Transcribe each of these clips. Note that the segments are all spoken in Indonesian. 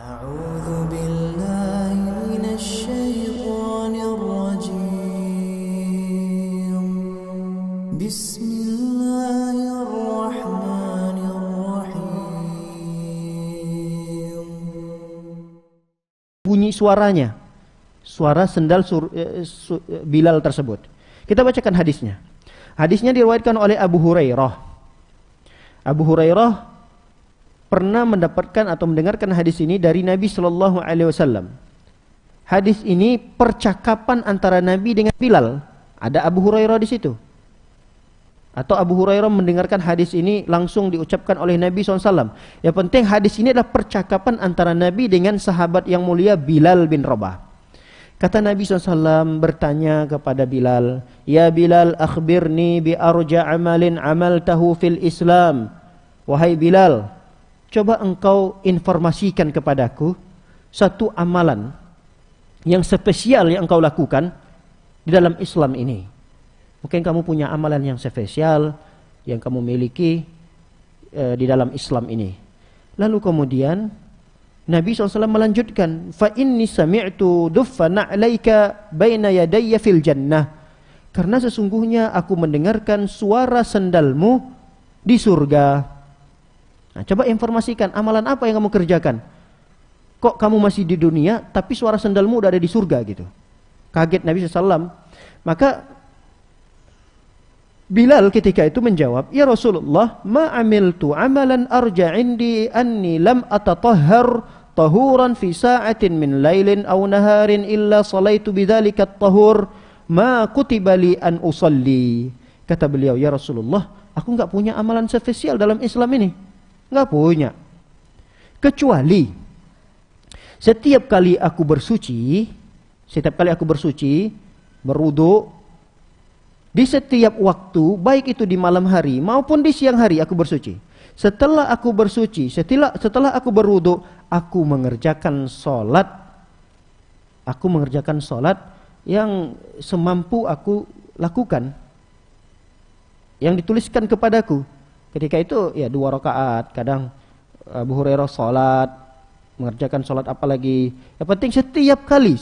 أعوذ بالله من الشيطان الرجيم بسم الله الرحمن الرحيم. Bunyi suaranya, suara sendal Bilal tersebut. Kita bacakan hadisnya. Hadisnya diriwayatkan oleh Abu Hurairah. Abu Hurairah pernah mendapatkan atau mendengarkan hadis ini dari Nabi Shallallahu Alaihi Wasallam. Hadis ini percakapan antara Nabi dengan Bilal. Ada Abu Hurairah di situ. Atau Abu Hurairah mendengarkan hadis ini langsung diucapkan oleh Nabi SAW. Yang penting hadis ini adalah percakapan antara Nabi dengan sahabat yang mulia Bilal bin Rabah. Kata Nabi SAW bertanya kepada Bilal, "Ya Bilal, akhbirni bi arja amalin amaltahu fil Islam." Wahai Bilal, coba engkau informasikan kepadaku satu amalan yang spesial yang engkau lakukan di dalam Islam ini. Mungkin kamu punya amalan yang spesial yang kamu miliki di dalam Islam ini. Lalu kemudian Nabi SAW melanjutkan, "Fa inni sami'tu duffan 'alaika baina yadayya fil jannah." Karena sesungguhnya aku mendengarkan suara sendalmu di surga. Nah, coba informasikan amalan apa yang kamu kerjakan. Kok kamu masih di dunia tapi suara sendalmu udah ada di surga gitu. Kaget Nabi SAW. Maka Bilal ketika itu menjawab, "Ya Rasulullah, ma amiltu amalan arja indi anni lam atatahhar tahuran fi sa'atin min lailin aw naharin illa salaitu bidzalika at-tahur ma kutiba li an usalli." Kata beliau, "Ya Rasulullah, aku enggak punya amalan spesial dalam Islam ini. Enggak punya. Kecuali setiap kali aku bersuci, berwudu, di setiap waktu, baik itu di malam hari maupun di siang hari aku bersuci. Setelah aku bersuci, setelah aku berwudu, aku mengerjakan solat yang semampu aku lakukan, yang dituliskan kepadaku. Ketika itu ya 2 rakaat, kadang Abu Hurairah salat, mengerjakan salat apa lagi. Yang penting setiap kali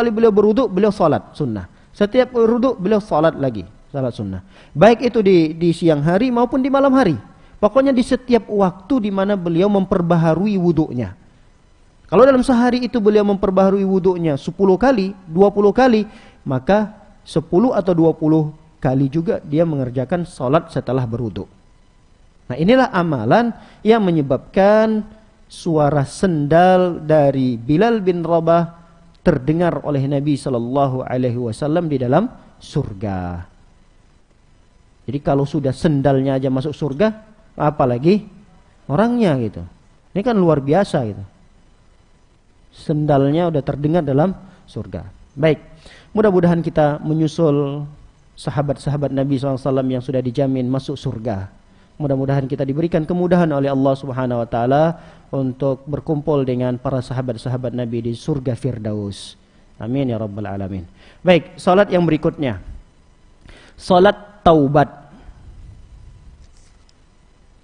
beliau berwudu, beliau salat sunnah. Setiap berwudu beliau salat lagi, salat sunnah. Baik itu di siang hari maupun di malam hari. Pokoknya di setiap waktu di mana beliau memperbaharui wudunya. Kalau dalam sehari itu beliau memperbaharui wudunya 10 kali, 20 kali, maka 10 atau 20 kali juga dia mengerjakan salat setelah berwudu. Nah, inilah amalan yang menyebabkan suara sendal dari Bilal bin Rabah terdengar oleh Nabi Shallallahu Alaihi Wasallam di dalam surga. Jadi kalau sudah sendalnya aja masuk surga, apalagi orangnya gitu. Ini kan luar biasa gitu. Sendalnya udah terdengar dalam surga. Baik, mudah-mudahan kita menyusul sahabat-sahabat Nabi SAW yang sudah dijamin masuk surga. Mudah-mudahan kita diberikan kemudahan oleh Allah Subhanahu wa taala untuk berkumpul dengan para sahabat-sahabat Nabi di surga Firdaus. Amin ya rabbal alamin. Baik, salat yang berikutnya. Salat taubat.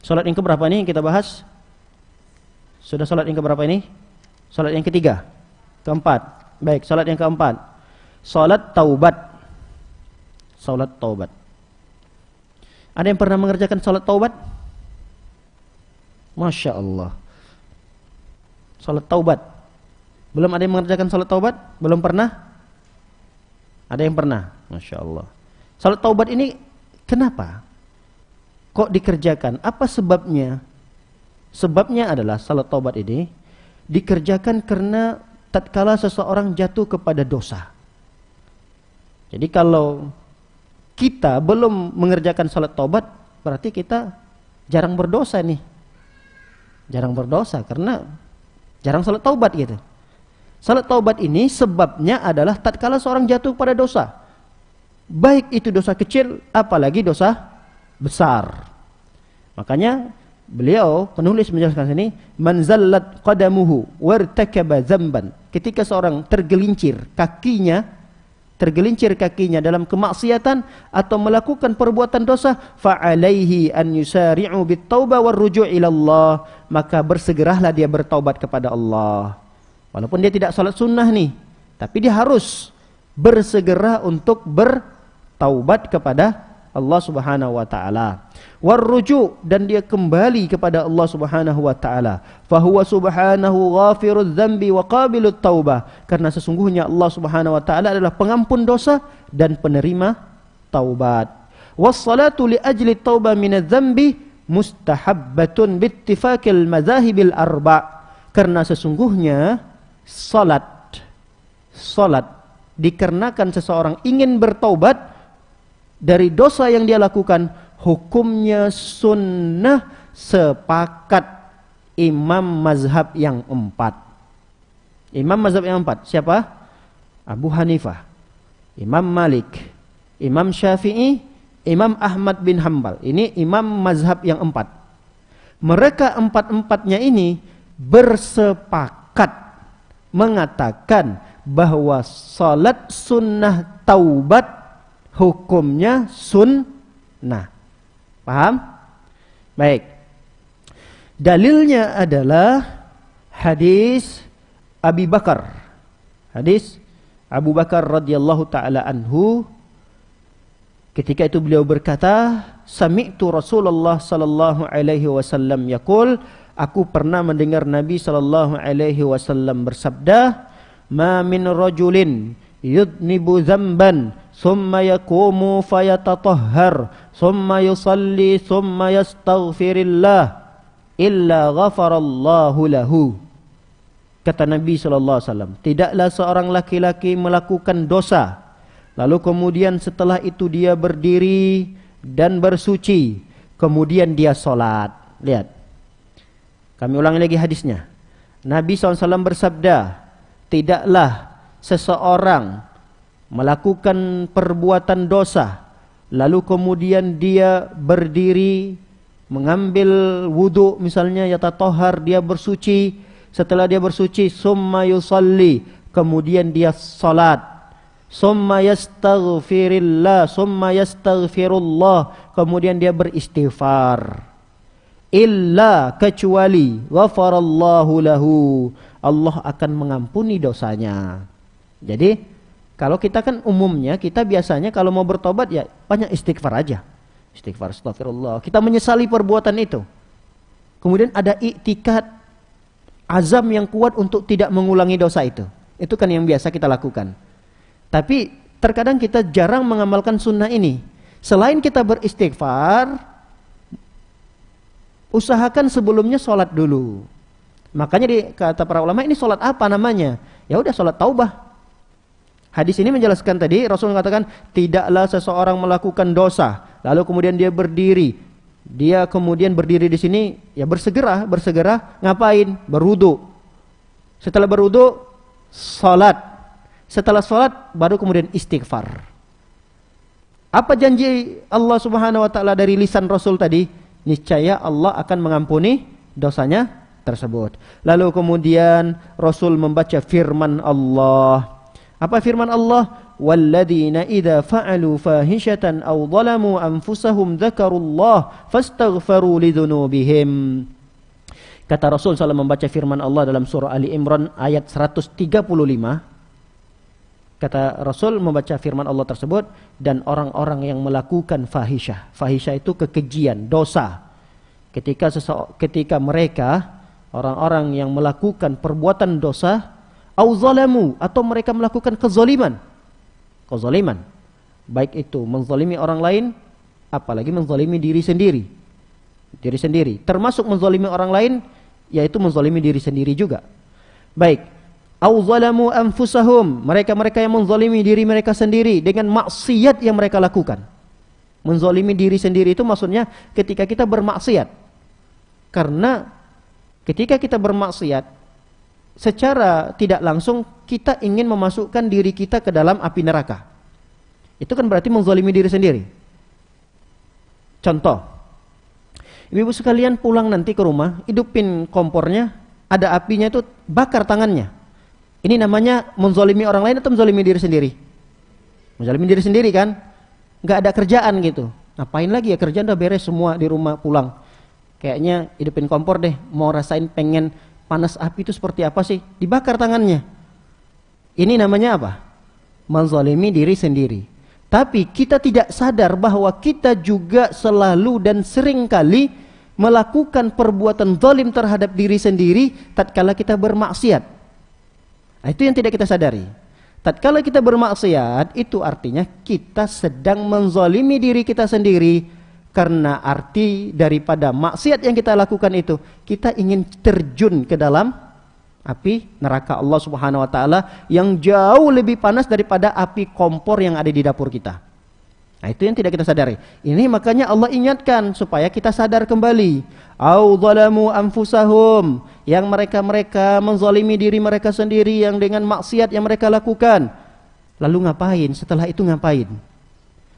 Salat yang keberapa ini kita bahas? Sudah salat yang keberapa ini? Salat yang ketiga, keempat. Baik, salat yang keempat. Salat taubat. Salat taubat. Ada yang pernah mengerjakan salat taubat? Masya Allah. Salat taubat. Belum ada yang mengerjakan salat taubat? Belum pernah? Ada yang pernah? Masya Allah. Salat taubat ini kenapa kok dikerjakan? Apa sebabnya? Sebabnya adalah salat taubat ini dikerjakan karena tatkala seseorang jatuh kepada dosa. Jadi kalau kita belum mengerjakan salat taubat, berarti kita jarang berdosa nih. Jarang berdosa karena jarang salat taubat gitu. Salat taubat ini sebabnya adalah tatkala seorang jatuh pada dosa. Baik itu dosa kecil, apalagi dosa besar. Makanya beliau penulis menjelaskan sini, "Man zallat qadamuhu wartakaba dzamban." Ketika seorang tergelincir kakinya tergelincir kakinya dalam kemaksiatan atau melakukan perbuatan dosa, fa'alaihi an yusari'u bit-taubah war-ruju' ila Allah, maka bersegeralah dia bertaubat kepada Allah. Walaupun dia tidak salat sunnah nih, tapi dia harus bersegera untuk bertaubat kepada Allah Subhanahu wa taala. Warruju', dan dia kembali kepada Allah Subhanahu wa taala. Fa huwa subhanahu ghafirudz dzambi wa qabilut taubah. Karena sesungguhnya Allah Subhanahu wa taala adalah pengampun dosa dan penerima taubat. Was-salatu li ajli taubah minadz dzambi mustahabbatun bittifaqil madzahibil arba'. Karena sesungguhnya salat dikarenakan seseorang ingin bertaubat dari dosa yang dia lakukan, hukumnya sunnah sepakat imam mazhab yang 4. Imam mazhab yang 4 siapa? Abu Hanifah, Imam Malik, Imam Syafi'i, Imam Ahmad bin Hanbal. Ini imam mazhab yang 4. Mereka empat-empatnya ini bersepakat mengatakan bahwa salat sunnah taubat hukumnya sunnah. Paham? Baik. Dalilnya adalah hadis Abi Bakar. Hadis Abu Bakar radhiyallahu taala anhu, ketika itu beliau berkata, sami'tu Rasulullah sallallahu alaihi wasallam yaqul, aku pernah mendengar Nabi sallallahu alaihi wasallam bersabda, ma min rajulin yudnibu dzamban thumma yaqumu fayatatahhar thumma yusalli thumma yastaghfirillah illa ghafarallahu lahu. Kata Nabi SAW, tidaklah seorang laki-laki melakukan dosa lalu kemudian setelah itu dia berdiri dan bersuci, kemudian dia sholat. Lihat, kami ulangi lagi hadisnya. Nabi SAW bersabda, tidaklah seseorang melakukan perbuatan dosa lalu kemudian dia berdiri mengambil wudu, misalnya yatatahhar, dia bersuci, setelah dia bersuci summa yusalli, kemudian dia salat, summa yastaghfirillah, summa yastaghfirullah, kemudian dia beristighfar, illa, kecuali, ghafarallahu lahu, Allah akan mengampuni dosanya. Jadi kalau kita kan umumnya, kita biasanya kalau mau bertobat ya banyak istighfar aja. Istighfar, astagfirullah. Kita menyesali perbuatan itu. Kemudian ada iktikad, azam yang kuat untuk tidak mengulangi dosa itu. Itu kan yang biasa kita lakukan. Tapi terkadang kita jarang mengamalkan sunnah ini. Selain kita beristighfar, usahakan sebelumnya sholat dulu. Makanya kata para ulama, ini sholat apa namanya? Ya udah, sholat taubah. Hadis ini menjelaskan tadi, Rasul mengatakan tidaklah seseorang melakukan dosa lalu kemudian dia berdiri. Dia kemudian berdiri di sini ya bersegera ngapain? Berwudu. Setelah berwudu, salat. Setelah salat baru kemudian istighfar. Apa janji Allah Subhanahu wa taala dari lisan Rasul tadi? Niscaya Allah akan mengampuni dosanya tersebut. Lalu kemudian Rasul membaca firman Allah. Apa firman Allah? Walladzina idza fa'alu fahishatan aw zalamu anfusahum dzakarullah fastaghfaru lidzunubihim. Kata Rasul SAW membaca firman Allah dalam surah Ali Imran ayat 135. Kata Rasul membaca firman Allah tersebut, dan orang-orang yang melakukan fahisyah. Fahisyah itu kekejian, dosa. Ketika mereka, orang-orang yang melakukan perbuatan dosa, au zalamu, atau mereka melakukan kezaliman. Baik itu menzalimi orang lain, apalagi menzalimi diri sendiri. Termasuk menzalimi orang lain, yaitu menzalimi diri sendiri juga. Baik, au zalamu anfusahum, mereka-mereka yang menzalimi diri mereka sendiri dengan maksiat yang mereka lakukan. Menzalimi diri sendiri itu maksudnya ketika kita bermaksiat. Karena ketika kita bermaksiat, secara tidak langsung kita ingin memasukkan diri kita ke dalam api neraka. Itu kan berarti menzalimi diri sendiri. Contoh, ibu-ibu sekalian pulang nanti ke rumah, hidupin kompornya, ada apinya itu bakar tangannya. Ini namanya menzalimi orang lain atau menzalimi diri sendiri? Menzalimi diri sendiri kan? Nggak ada kerjaan gitu. Ngapain lagi ya, kerjaan udah beres semua di rumah, pulang. Kayaknya hidupin kompor deh, mau rasain pengen panas api itu seperti apa sih? Dibakar tangannya. Ini namanya apa? Menzalimi diri sendiri. Tapi kita tidak sadar bahwa kita juga selalu dan sering kali melakukan perbuatan zalim terhadap diri sendiri tatkala kita bermaksiat. Nah, itu yang tidak kita sadari. Tatkala kita bermaksiat, itu artinya kita sedang menzalimi diri kita sendiri. Karena arti daripada maksiat yang kita lakukan itu, kita ingin terjun ke dalam api neraka Allah Subhanahu wa taala yang jauh lebih panas daripada api kompor yang ada di dapur kita. Nah, itu yang tidak kita sadari. Ini makanya Allah ingatkan supaya kita sadar kembali. Au zalamu anfusahum, yang mereka menzalimi diri mereka sendiri yang dengan maksiat yang mereka lakukan. Lalu ngapain? Setelah itu ngapain?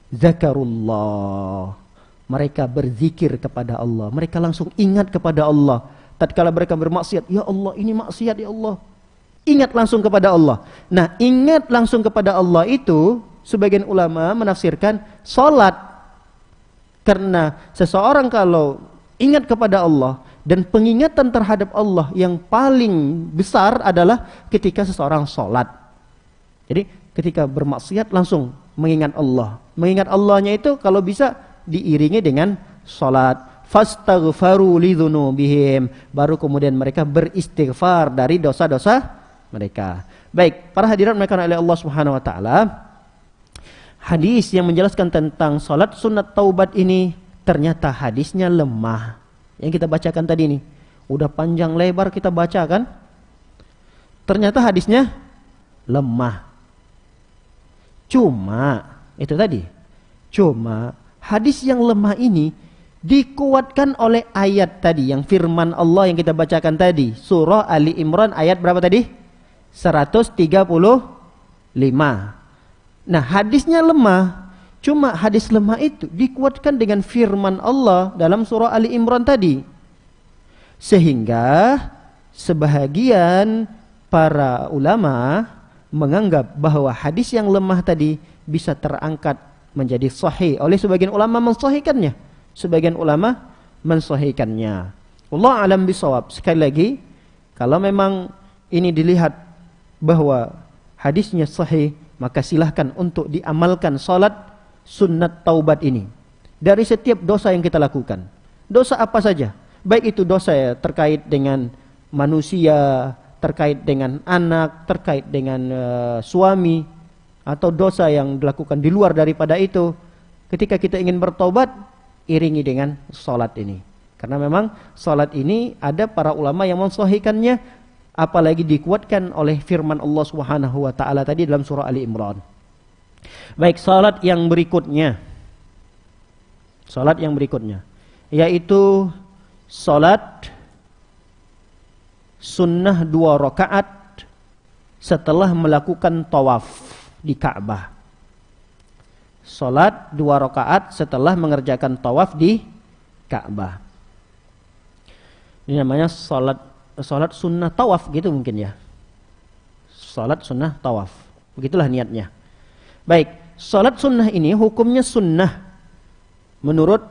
Zakarullah. Mereka berzikir kepada Allah. Mereka langsung ingat kepada Allah. Tatkala mereka bermaksiat, ya Allah, ini maksiat ya Allah. Ingat langsung kepada Allah. Nah, ingat langsung kepada Allah itu sebagian ulama menafsirkan salat. Karena seseorang kalau ingat kepada Allah dan pengingatan terhadap Allah yang paling besar adalah ketika seseorang salat. Jadi ketika bermaksiat langsung mengingat Allah. Mengingat Allahnya itu kalau bisa diiringi dengan salat. Fastaghfaru lidzunubihim, baru kemudian mereka beristighfar dari dosa-dosa mereka. Baik, para hadirin dimuliakan oleh Allah Subhanahu wa taala. Hadis yang menjelaskan tentang salat sunat taubat ini ternyata hadisnya lemah. Yang kita bacakan tadi ini udah panjang lebar kita baca kan? Ternyata hadisnya lemah. Cuma itu tadi. Cuma hadis yang lemah ini dikuatkan oleh ayat tadi yang firman Allah yang kita bacakan tadi, surah Ali Imran ayat berapa tadi? 135. Nah, hadisnya lemah. Cuma hadis lemah itu dikuatkan dengan firman Allah dalam surah Ali Imran tadi. Sehingga sebahagian para ulama menganggap bahwa hadis yang lemah tadi bisa terangkat menjadi sahih. Oleh sebagian ulama mensahihkannya. Sebagian ulama mensahihkannya. Allah alam bisawab. Sekali lagi, kalau memang ini dilihat bahwa hadisnya sahih, maka silahkan untuk diamalkan salat sunnat taubat ini dari setiap dosa yang kita lakukan. Dosa apa saja, baik itu dosa ya, terkait dengan manusia, terkait dengan anak, terkait dengan suami, atau dosa yang dilakukan di luar daripada itu. Ketika kita ingin bertaubat, iringi dengan salat ini. Karena memang salat ini ada para ulama yang mensahihkannya, apalagi dikuatkan oleh firman Allah Subhanahu wa taala tadi dalam surah Ali Imran. Baik, salat yang berikutnya. Salat yang berikutnya yaitu salat sunnah 2 rakaat setelah melakukan tawaf di Ka'bah. Salat 2 rakaat setelah mengerjakan tawaf di Ka'bah. Ini namanya salat sunnah tawaf gitu mungkin ya. Salat sunnah tawaf. Begitulah niatnya. Baik, salat sunnah ini hukumnya sunnah menurut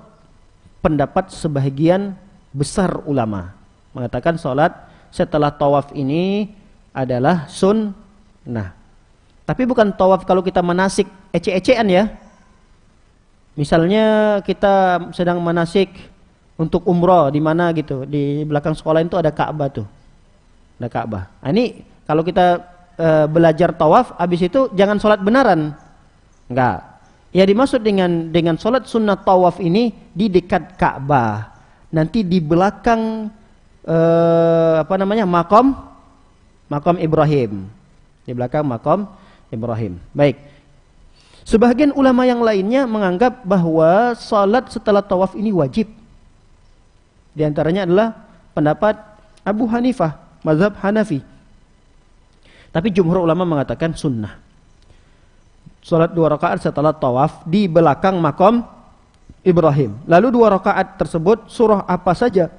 pendapat sebahagian besar ulama. Mengatakan salat setelah tawaf ini adalah sunnah. Tapi bukan tawaf kalau kita manasik ece-ecean ya. Misalnya kita sedang manasik untuk umroh di mana gitu, di belakang sekolah itu ada Ka'bah tuh. Ada Ka'bah. Nah, ini kalau kita belajar tawaf, habis itu jangan sholat beneran. Enggak. Ya dimaksud dengan sholat sunnah tawaf ini di dekat Ka'bah. Nanti di belakang makam Ibrahim. Di belakang makam Ibrahim. Baik. Sebagian ulama yang lainnya menganggap bahwa salat setelah tawaf ini wajib. Di antaranya adalah pendapat Abu Hanifah, mazhab Hanafi. Tapi jumhur ulama mengatakan sunnah. Salat 2 rakaat setelah tawaf di belakang makam Ibrahim. Lalu 2 rakaat tersebut surah apa saja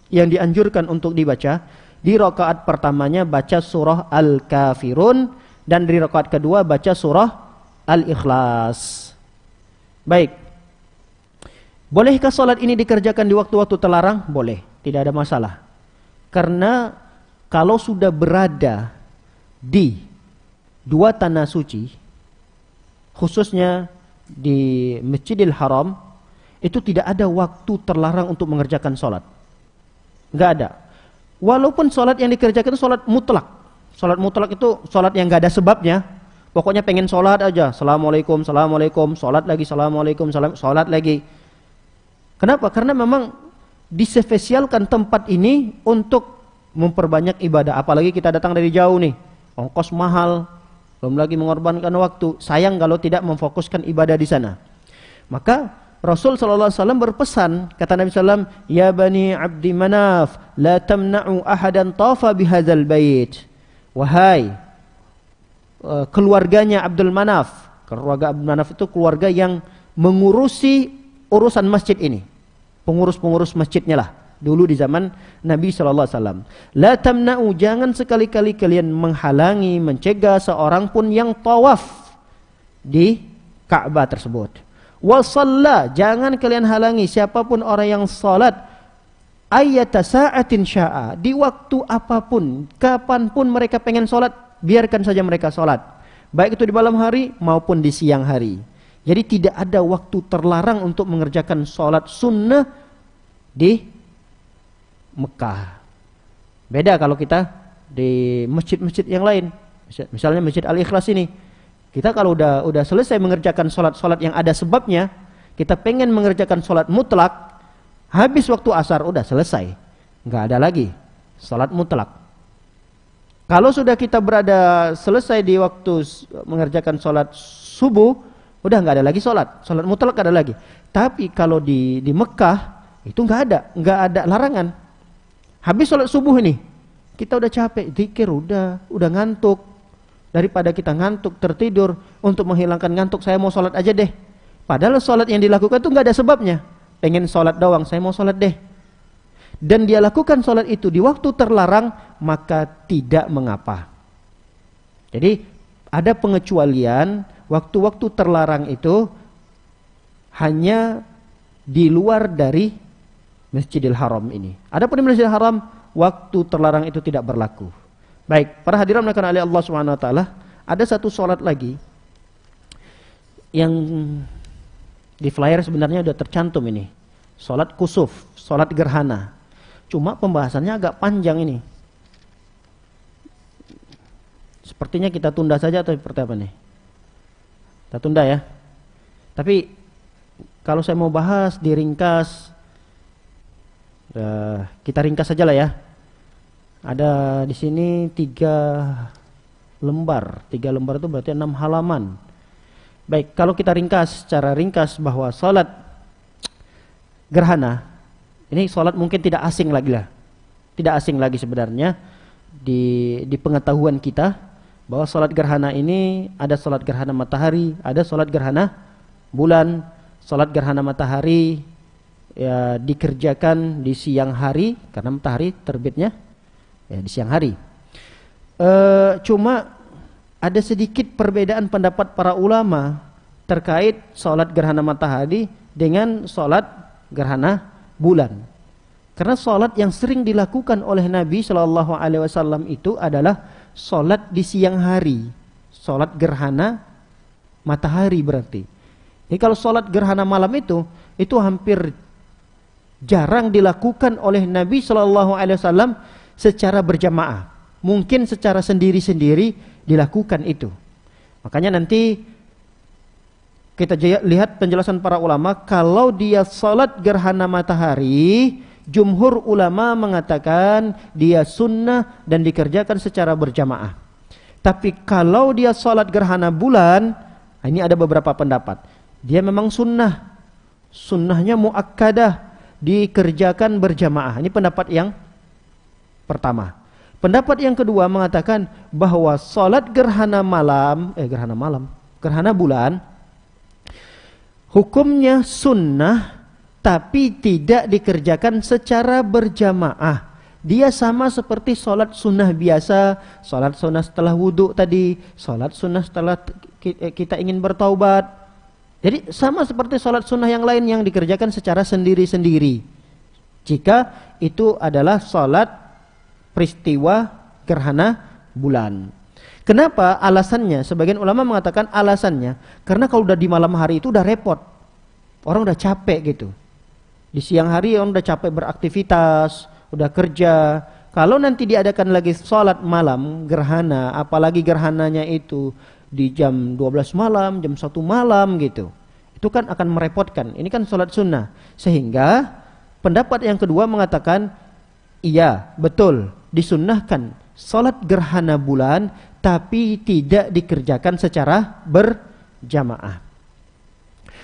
yang dianjurkan untuk dibaca? Di rakaat pertamanya baca surah Al-Kafirun, dan di rakaat kedua baca surah Al-Ikhlas. Baik. Bolehkah salat ini dikerjakan di waktu-waktu terlarang? Boleh, tidak ada masalah. Karena kalau sudah berada di dua tanah suci, khususnya di Masjidil Haram, itu tidak ada waktu terlarang untuk mengerjakan salat. Enggak ada. Walaupun salat yang dikerjakan salat mutlak. Salat mutlak itu salat yang enggak ada sebabnya. Pokoknya pengen salat aja. Assalamualaikum, assalamualaikum, salat lagi, assalamualaikum, salat lagi. Kenapa? Karena memang dispesialkan tempat ini untuk memperbanyak ibadah. Apalagi kita datang dari jauh nih. Ongkos mahal, belum lagi mengorbankan waktu. Sayang kalau tidak memfokuskan ibadah di sana. Maka Rasul SAW berpesan, kata Nabi SAW, Ya Bani Abdi Manaf, la tamna'u ahadan tafa bihadzal bait. Wahai keluarganya Abdul Manaf. Keluarga Abdul Manaf itu keluarga yang mengurusi urusan masjid ini. Pengurus-pengurus masjidnya lah. Dulu di zaman Nabi SAW. La tamna'u, jangan sekali-kali kalian menghalangi, mencegah seorang pun yang tawaf di Ka'bah tersebut. Wa shalla, jangan kalian halangi siapapun orang yang salat ayyata sa'atin sya'a, di waktu apapun, kapanpun mereka pengen salat, biarkan saja mereka salat. Baik itu di malam hari maupun di siang hari. Jadi tidak ada waktu terlarang untuk mengerjakan salat sunnah di Mekah. Beda kalau kita di masjid-masjid yang lain. Misalnya Masjid Al-Ikhlas ini. Kita kalau udah selesai mengerjakan salat-salat yang ada sebabnya, kita pengen mengerjakan salat mutlak, habis waktu asar udah selesai. Enggak ada lagi salat mutlak. Kalau sudah kita berada selesai di waktu mengerjakan salat subuh, udah enggak ada lagi salat mutlak ada lagi. Tapi kalau di Mekah itu enggak ada larangan. Habis salat subuh ini, kita udah capek, zikir udah ngantuk. Daripada kita ngantuk, tertidur, untuk menghilangkan ngantuk, saya mau sholat aja deh. Padahal sholat yang dilakukan itu nggak ada sebabnya. Pengen sholat doang, saya mau sholat deh. Dan dia lakukan sholat itu di waktu terlarang, maka tidak mengapa. Jadi ada pengecualian, waktu-waktu terlarang itu hanya di luar dari Masjidil Haram ini. Adapun di Masjidil Haram, waktu terlarang itu tidak berlaku. Baik, para hadirin dimuliakan oleh Allah Subhanahu wa taala, ada satu salat lagi yang di flyer sebenarnya sudah tercantum ini. Salat kusuf, salat gerhana. Cuma pembahasannya agak panjang ini. Sepertinya kita tunda saja atau seperti apa nih? Kita tunda ya. Tapi kalau saya mau bahas diringkas, kita ringkas saja lah ya. Ada di sini 3 lembar. 3 lembar itu berarti 6 halaman. Baik, kalau kita ringkas secara ringkas bahwa salat gerhana ini salat mungkin tidak asing lagi lah. Tidak asing lagi sebenarnya di pengetahuan kita bahwa salat gerhana ini ada salat gerhana matahari, ada salat gerhana bulan. Salat gerhana matahari ya dikerjakan di siang hari karena matahari terbitnya ya, di siang hari. Cuma ada sedikit perbedaan pendapat para ulama terkait salat gerhana matahari dengan salat gerhana bulan. Karena salat yang sering dilakukan oleh Nabi Shallallahu Alaihi Wasallam itu adalah salat di siang hari, salat gerhana matahari berarti. Jadi kalau salat gerhana malam itu hampir jarang dilakukan oleh Nabi Shallallahu Alaihi Wasallam secara berjamaah, mungkin secara sendiri-sendiri dilakukan itu. Makanya nanti kita lihat penjelasan para ulama, kalau dia salat gerhana matahari, jumhur ulama mengatakan dia sunnah dan dikerjakan secara berjamaah. Tapi kalau dia salat gerhana bulan, ini ada beberapa pendapat. Dia memang sunnah, sunnahnya muakkadah, dikerjakan berjamaah. Ini pendapat yang pertama. Pendapat yang kedua mengatakan bahwa salat gerhana bulan hukumnya sunnah tapi tidak dikerjakan secara berjamaah. dia sama seperti sholat sunnah biasa, sholat sunnah setelah wudhu tadi, sholat sunnah setelah kita ingin bertaubat. Jadi sama seperti sholat sunnah yang lain yang dikerjakan secara sendiri-sendiri. Jika itu adalah sholat peristiwa gerhana bulan. Kenapa? Alasannya, sebagian ulama mengatakan alasannya karena kalau udah di malam hari itu udah repot. Orang udah capek gitu. Di siang hari orang udah capek beraktivitas, udah kerja. Kalau nanti diadakan lagi sholat malam gerhana, apalagi gerhananya itu di jam 12 malam, jam 1 malam gitu, itu kan akan merepotkan. Ini kan sholat sunnah. Sehingga pendapat yang kedua mengatakan, iya betul disunnahkan sholat gerhana bulan, tapi tidak dikerjakan secara berjamaah.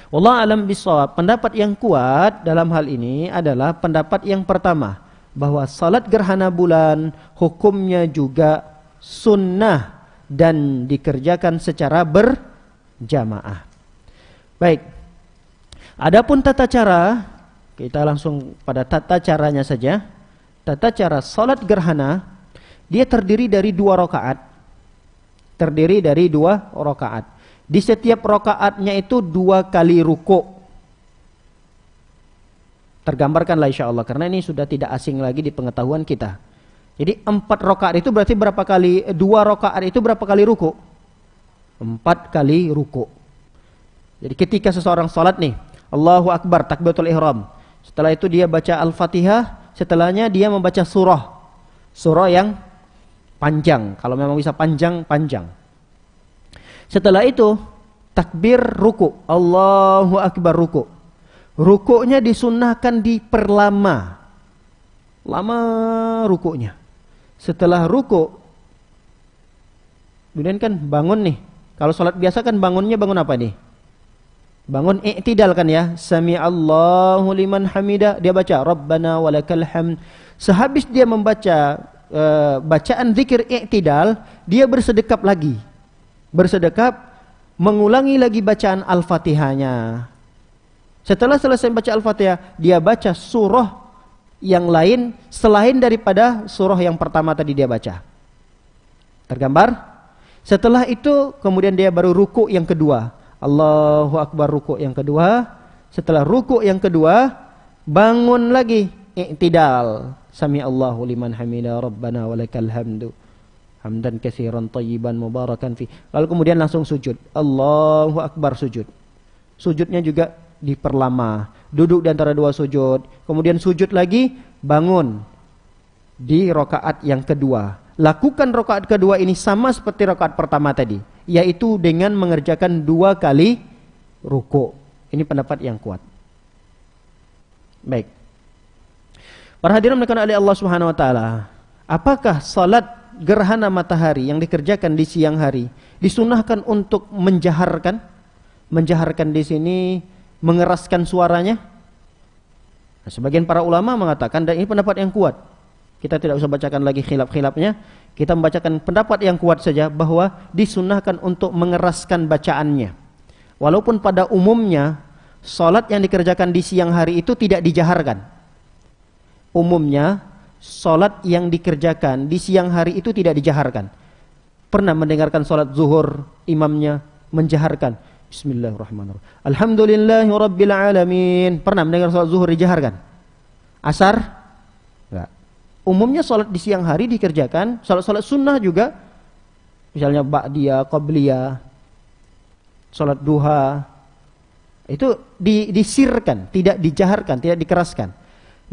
Wallahu alam bishawab. Pendapat yang kuat dalam hal ini adalah pendapat yang pertama, bahwa salat gerhana bulan hukumnya juga sunnah dan dikerjakan secara berjamaah. Baik. Adapun tata cara, kita langsung pada tata caranya saja. Tata cara salat gerhana, dia terdiri dari 2 rakaat. Terdiri dari 2 rakaat. Di setiap rakaatnya itu 2 kali ruku. Tergambarkanlah insyaallah, karena ini sudah tidak asing lagi di pengetahuan kita. Jadi 4 rakaat itu berarti berapa kali? 2 rakaat itu berapa kali ruku? 4 kali ruku. Jadi ketika seseorang salat nih, Allahu Akbar, takbiratul ihram. Setelah itu dia baca Al-Fatihah, setelahnya dia membaca surah. Surah yang panjang, kalau memang bisa panjang. Setelah itu takbir ruku, Allahu Akbar ruku. Rukuknya disunnahkan diperlama, lama rukuknya. Setelah ruku, kemudian kan bangun nih. Kalau sholat biasa kan bangunnya bangun apa nih? Bangun i'tidal kan ya. Sami'allahu liman hamidah. Dia baca Rabbana walakal hamd. Sehabis dia membaca bacaan zikir i'tidal, dia bersedekap lagi. Bersedekap, mengulangi lagi bacaan Al-Fatihahnya. Setelah selesai baca Al-Fatihah, dia baca surah yang lain selain daripada surah yang pertama tadi dia baca. Tergambar? Setelah itu kemudian dia baru ruku yang kedua. Allahu Akbar ruku yang kedua. Setelah ruku yang kedua, bangun lagi i'tidal. Sami'allahu liman hamidah Rabbana walakal hamdu. Hamdan katsiran thayyiban mubarakan fi. Lalu kemudian langsung sujud. Allahu Akbar sujud. Sujudnya juga diperlama. Duduk di antara 2 sujud. Kemudian sujud lagi, bangun di rakaat yang kedua. Lakukan rakaat kedua ini sama seperti rakaat pertama tadi, yaitu dengan mengerjakan 2 kali ruku. Ini pendapat yang kuat. Baik. Para hadirin oleh Allah Subhanahu wa taala, apakah salat gerhana matahari yang dikerjakan di siang hari disunahkan untuk menjaharkan? Menjaharkan di sini mengeraskan suaranya. Nah, sebagian para ulama mengatakan, dan ini pendapat yang kuat. Kita tidak usah bacakan lagi khilaf-khilafnya. Kita membacakan pendapat yang kuat saja bahwa disunahkan untuk mengeraskan bacaannya. Walaupun pada umumnya salat yang dikerjakan di siang hari itu tidak dijaharkan. Umumnya salat yang dikerjakan di siang hari itu tidak dijaharkan. Pernah mendengarkan salat zuhur imamnya menjaharkan Bismillahirrahmanirrahim, Alhamdulillahi Rabbil Alamin. Pernah mendengar salat zuhur dijaharkan? Asar? Enggak. Umumnya salat di siang hari dikerjakan. Salat-salat sunnah juga, misalnya ba'diyah, qabliyah, salat duha, itu disirkan, tidak dijaharkan, tidak dikeraskan.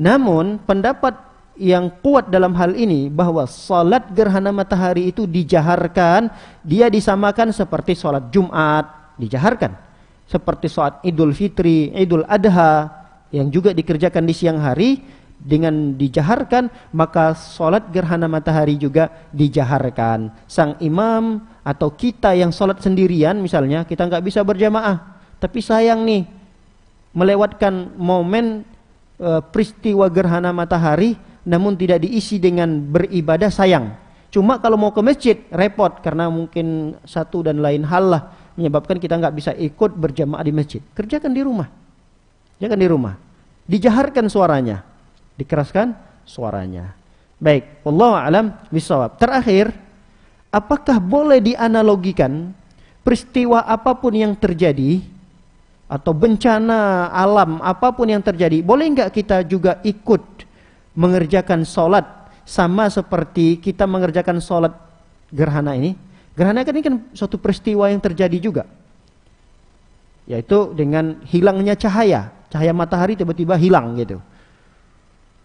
Namun pendapat yang kuat dalam hal ini bahwa salat gerhana matahari itu dijaharkan, dia disamakan seperti salat Jumat, dijaharkan. Seperti salat Idul Fitri, Idul Adha yang juga dikerjakan di siang hari dengan dijaharkan, maka salat gerhana matahari juga dijaharkan. Sang imam atau kita yang salat sendirian misalnya, kita nggak bisa berjamaah, tapi sayang nih melewatkan momen peristiwa gerhana matahari namun tidak diisi dengan beribadah, sayang. Cuma kalau mau ke masjid repot karena mungkin satu dan lain hal lah menyebabkan kita nggak bisa ikut berjamaah di masjid. Kerjakan di rumah. Kerjakan di rumah. Dijaharkan suaranya, dikeraskan suaranya. Baik, wallahu a'lam bishawab. Terakhir, apakah boleh dianalogikan peristiwa apapun yang terjadi atau bencana alam apapun yang terjadi, boleh enggak kita juga ikut mengerjakan sholat sama seperti kita mengerjakan sholat gerhana ini? Gerhana kan ini kan suatu peristiwa yang terjadi juga, yaitu dengan hilangnya cahaya matahari tiba-tiba hilang gitu,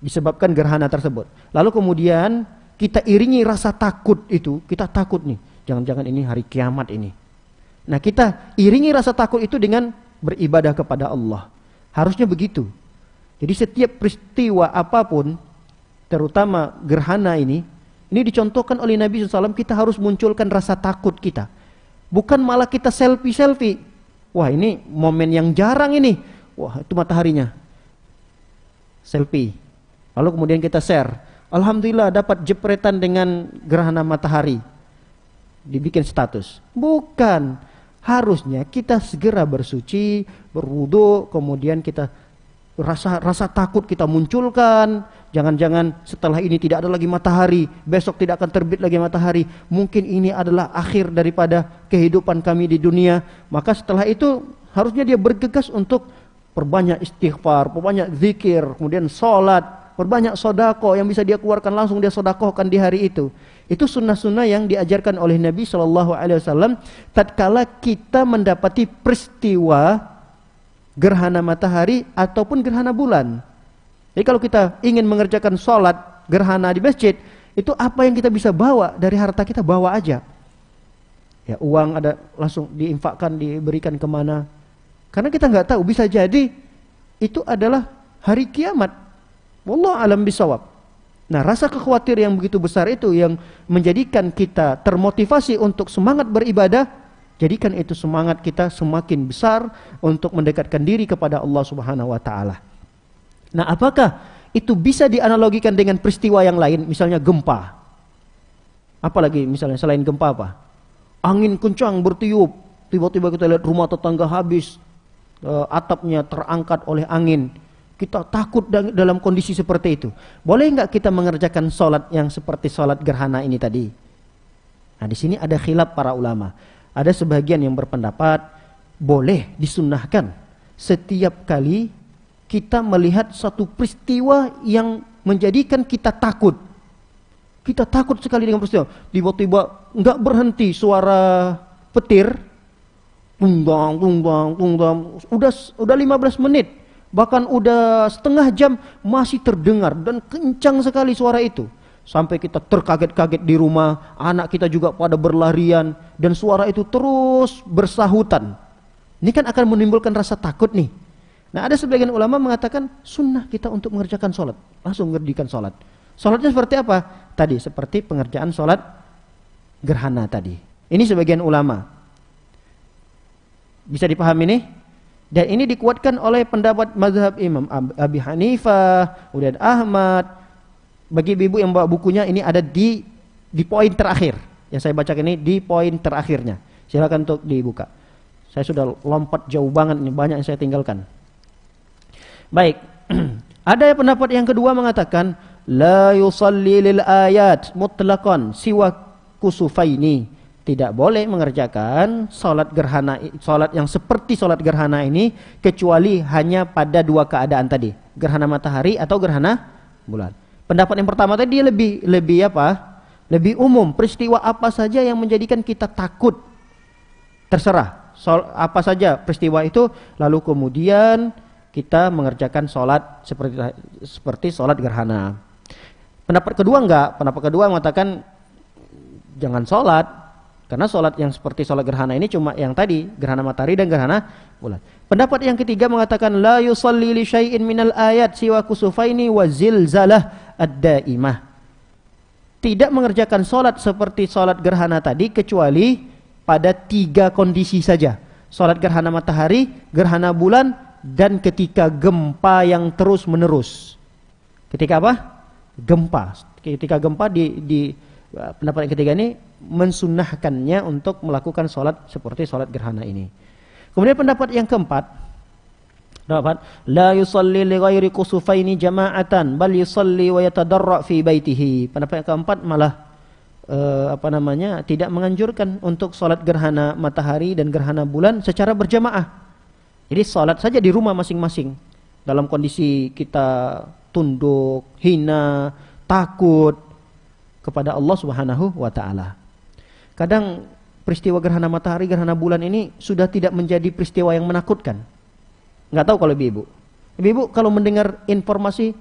disebabkan gerhana tersebut. Lalu kemudian kita iringi rasa takut itu, kita takut nih, jangan-jangan ini hari kiamat ini. Nah, kita iringi rasa takut itu dengan beribadah kepada Allah. Harusnya begitu. Jadi setiap peristiwa apapun, terutama gerhana ini dicontohkan oleh Nabi SAW, kita harus munculkan rasa takut kita. Bukan malah kita selfie. Wah, ini momen yang jarang ini. Wah, itu mataharinya. Selfie. Lalu kemudian kita share. Alhamdulillah dapat jepretan dengan gerhana matahari. Dibikin status. Bukan. Harusnya kita segera bersuci, berwudu, kemudian kita rasa takut kita munculkan. Jangan-jangan setelah ini tidak ada lagi matahari, besok tidak akan terbit lagi matahari. Mungkin ini adalah akhir daripada kehidupan kami di dunia. Maka setelah itu harusnya dia bergegas untuk perbanyak istighfar, perbanyak zikir, kemudian sholat, perbanyak sodako yang bisa dia keluarkan langsung dia sodakohkan di hari itu. Itu sunnah-sunnah yang diajarkan oleh Nabi SAW tatkala kita mendapati peristiwa gerhana matahari ataupun gerhana bulan. Jadi kalau kita ingin mengerjakan sholat gerhana di masjid, itu apa yang kita bisa bawa dari harta kita, bawa aja. Ya, uang ada langsung diinfakkan, diberikan kemana. Karena kita nggak tahu, bisa jadi itu adalah hari kiamat. Wallahu a'lam bishawab. Nah, rasa khawatir yang begitu besar itu yang menjadikan kita termotivasi untuk semangat beribadah, jadikan itu semangat kita semakin besar untuk mendekatkan diri kepada Allah Subhanahu wa taala. Nah, apakah itu bisa dianalogikan dengan peristiwa yang lain, misalnya gempa? Apalagi misalnya selain gempa apa? Angin kencang bertiup, tiba-tiba kita lihat rumah tetangga habis, atapnya terangkat oleh angin. Kita takut dalam kondisi seperti itu. Boleh nggak kita mengerjakan sholat yang seperti sholat gerhana ini tadi? Nah, di sini ada khilaf para ulama. Ada sebagian yang berpendapat boleh, disunnahkan setiap kali kita melihat satu peristiwa yang menjadikan kita takut. Kita takut sekali dengan peristiwa. Tiba-tiba nggak berhenti suara petir, tunggang. Udah 15 menit. Bahkan udah setengah jam masih terdengar dan kencang sekali suara itu. Sampai kita terkaget-kaget di rumah, anak kita juga pada berlarian dan suara itu terus bersahutan. Ini kan akan menimbulkan rasa takut nih. Nah, ada sebagian ulama mengatakan sunnah kita untuk mengerjakan sholat, langsung mengerjakan sholat. Sholatnya seperti apa? Tadi seperti pengerjaan sholat gerhana tadi. Ini sebagian ulama. Bisa dipahami nih? Dan ini dikuatkan oleh pendapat mazhab Imam Abi Hanifah, kemudian Ahmad. Bagi ibu yang bawa bukunya, ini ada di poin terakhir. Yang saya bacakan ini di poin terakhirnya. Silakan untuk dibuka. Saya sudah lompat jauh banget, ini banyak yang saya tinggalkan. Baik. Ada pendapat yang kedua mengatakan la yusalli lil ayat mutlaqan siwa kusufaini. Tidak boleh mengerjakan salat gerhana, salat yang seperti salat gerhana ini kecuali hanya pada dua keadaan tadi, gerhana matahari atau gerhana bulan. Pendapat yang pertama tadi dia lebih apa? Lebih umum, peristiwa apa saja yang menjadikan kita takut. Terserah, apa saja peristiwa itu, lalu kemudian kita mengerjakan salat seperti salat gerhana. Pendapat kedua enggak, pendapat kedua mengatakan jangan salat. Karena sholat yang seperti sholat gerhana ini cuma yang tadi, gerhana matahari dan gerhana bulan. Pendapat yang ketiga mengatakan la yusalli li syai'in minal ayat siwa kusufaini wa zilzalah ad-daimah. Tidak mengerjakan sholat seperti sholat gerhana tadi kecuali pada 3 kondisi saja. Sholat gerhana matahari, gerhana bulan, dan ketika gempa yang terus menerus. Ketika apa? Gempa. Ketika gempa di pendapat yang ketiga ini mensunnahkannya untuk melakukan sholat seperti sholat gerhana ini. Kemudian pendapat yang keempat, Dapat la yusalli li ghairi kusufaini jama'atan bal yusalli wa yatadarra fi baitihi. Pendapat yang keempat malah tidak menganjurkan untuk salat gerhana matahari dan gerhana bulan secara berjamaah. Jadi salat saja di rumah masing-masing dalam kondisi kita tunduk, hina, takut kepada Allah Subhanahu wa taala. Kadang peristiwa gerhana matahari, gerhana bulan ini sudah tidak menjadi peristiwa yang menakutkan. Nggak tahu kalau ibu-ibu. Ibu-ibu kalau mendengar informasi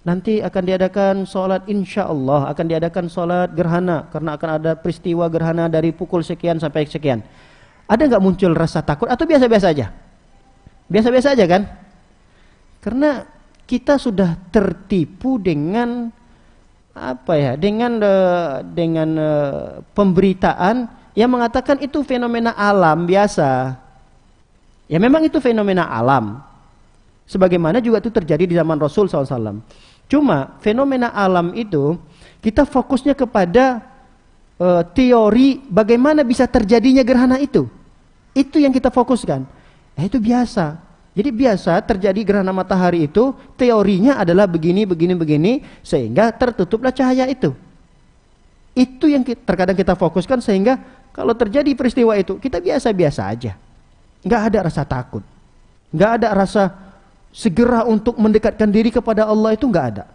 nanti akan diadakan sholat, insya Allah akan diadakan sholat gerhana karena akan ada peristiwa gerhana dari pukul sekian sampai sekian. Ada nggak muncul rasa takut atau biasa-biasa aja? Biasa-biasa aja kan? Karena kita sudah tertipu dengan pemberitaan yang mengatakan itu fenomena alam biasa. Ya memang itu fenomena alam. Sebagaimana juga itu terjadi di zaman Rasul SAW. Cuma fenomena alam itu kita fokusnya kepada teori bagaimana bisa terjadinya gerhana itu. Itu yang kita fokuskan. Itu biasa. Jadi biasa terjadi gerhana matahari itu teorinya adalah begini, sehingga tertutuplah cahaya itu. Itu yang terkadang kita fokuskan sehingga kalau terjadi peristiwa itu kita biasa-biasa aja. Nggak ada rasa takut. Nggak ada rasa segera untuk mendekatkan diri kepada Allah, itu nggak ada.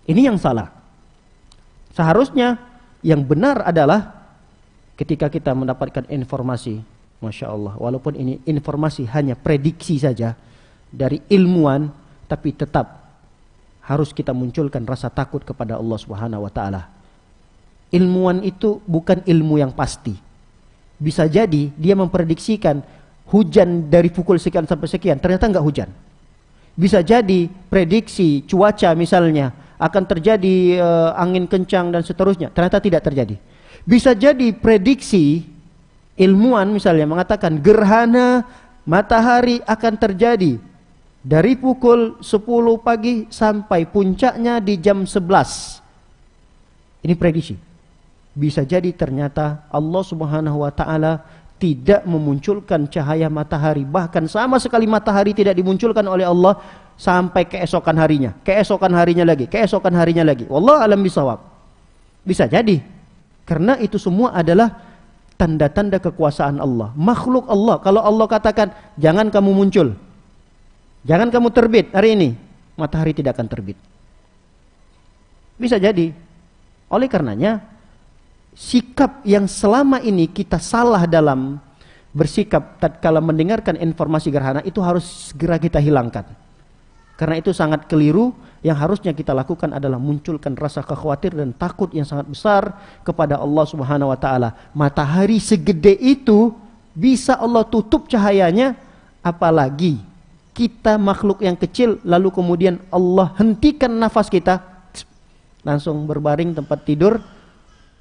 Ini yang salah. Seharusnya yang benar adalah ketika kita mendapatkan informasi, Masya Allah, walaupun ini informasi hanya prediksi saja dari ilmuwan, tapi tetap harus kita munculkan rasa takut kepada Allah Subhanahu wa taala. Ilmuwan itu bukan ilmu yang pasti. Bisa jadi dia memprediksikan hujan dari pukul sekian sampai sekian, ternyata enggak hujan. Bisa jadi prediksi cuaca misalnya akan terjadi angin kencang dan seterusnya, ternyata tidak terjadi. Bisa jadi prediksi ilmuwan misalnya mengatakan gerhana matahari akan terjadi dari pukul 10 pagi sampai puncaknya di jam 11. Ini prediksi. Bisa jadi ternyata Allah Subhanahu wa taala tidak memunculkan cahaya matahari, bahkan sama sekali matahari tidak dimunculkan oleh Allah sampai keesokan harinya, keesokan harinya lagi. Wallahu alam bisawab. Bisa jadi karena itu semua adalah tanda-tanda kekuasaan Allah, makhluk Allah. Kalau Allah katakan jangan kamu muncul, jangan kamu terbit hari ini, matahari tidak akan terbit. Bisa jadi. Oleh karenanya sikap yang selama ini kita salah dalam bersikap tatkala mendengarkan informasi gerhana itu harus segera kita hilangkan. Karena itu sangat keliru. Yang harusnya kita lakukan adalah munculkan rasa kekhawatiran dan takut yang sangat besar kepada Allah Subhanahu wa taala. Matahari segede itu bisa Allah tutup cahayanya, apalagi kita makhluk yang kecil lalu kemudian Allah hentikan nafas kita, langsung berbaring tempat tidur.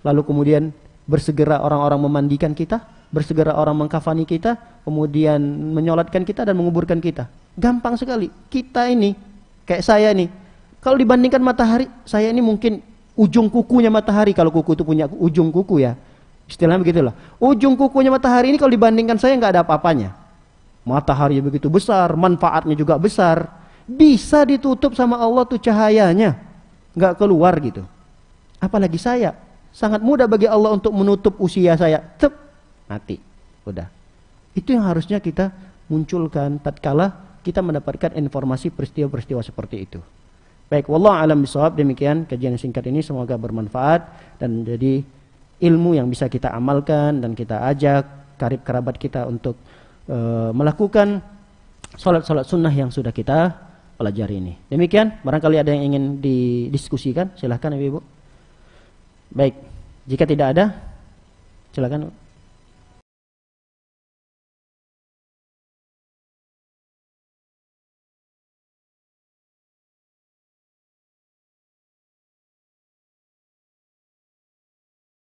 Lalu kemudian bersegera orang-orang memandikan kita, bersegera orang mengkafani kita, kemudian menyolatkan kita dan menguburkan kita. Gampang sekali. Kita ini, kayak saya nih, kalau dibandingkan matahari, saya ini mungkin ujung kukunya matahari, kalau kuku itu punya ujung kuku ya. Istilahnya begitulah. Ujung kukunya matahari ini kalau dibandingkan saya nggak ada apa-apanya. Matahari begitu besar, manfaatnya juga besar. Bisa ditutup sama Allah tuh cahayanya, nggak keluar gitu. Apalagi saya. Sangat mudah bagi Allah untuk menutup usia saya. Cep, mati. Udah. Itu yang harusnya kita munculkan tatkala kita mendapatkan informasi peristiwa-peristiwa seperti itu. Baik, wallahu a'lam bishawab. Demikian kajian singkat ini, semoga bermanfaat dan menjadi ilmu yang bisa kita amalkan dan kita ajak karib kerabat kita untuk melakukan salat-salat sunnah yang sudah kita pelajari ini. Demikian, barangkali ada yang ingin didiskusikan, silahkan Ibu. Baik, jika tidak ada, silakan.